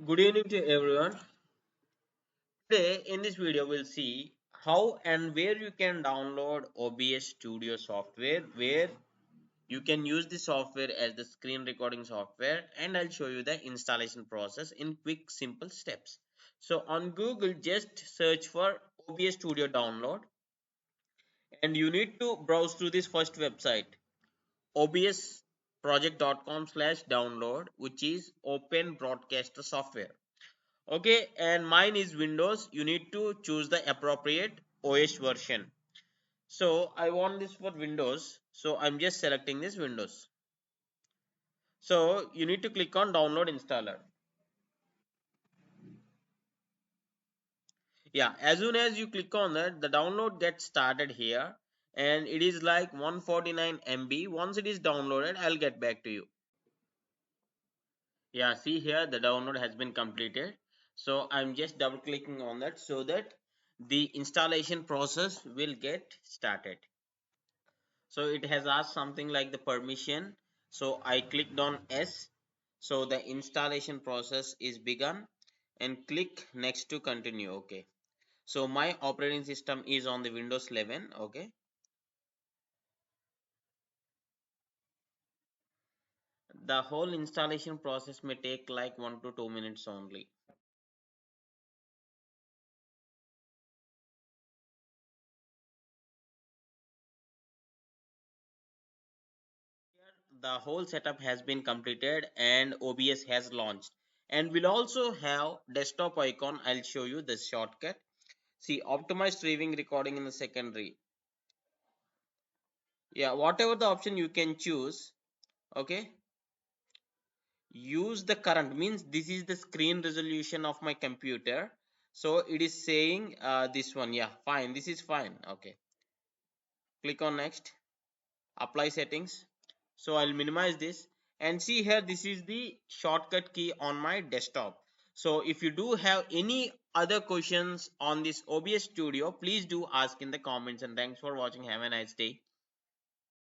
Good evening to everyone. Today in this video we'll see how and where you can download OBS Studio software, where you can use the software as the screen recording software, and I'll show you the installation process in quick simple steps. So on Google, just search for OBS Studio download, and you need to browse through this first website, obsproject.com/download, which is open broadcaster software. Okay, and mine is Windows. You need to choose the appropriate OS version. So I want this for Windows, so I'm just selecting this Windows. So you need to click on download installer. Yeah, as soon as you click on that, the download gets started here, and it is like 149 MB. Once it is downloaded, I'll get back to you. Yeah, see here the download has been completed. So I'm just double clicking on that so that the installation process will get started. So it has asked something like the permission. So I clicked on S. So the installation process is begun, and click next to continue. Okay, so my operating system is on the Windows 11. Okay, the whole installation process may take like 1 to 2 minutes only. The whole setup has been completed and OBS has launched, and we'll also have desktop icon. I'll show you the shortcut. See, optimized streaming recording in the secondary. Yeah, whatever the option you can choose. Okay, use the current means this is the screen resolution of my computer, so it is saying this one. Yeah, fine, this is fine. Okay, click on next, apply settings. So I'll minimize this, and see here this is the shortcut key on my desktop. So if you do have any other questions on this OBS Studio, please do ask in the comments, and thanks for watching. Have a nice day.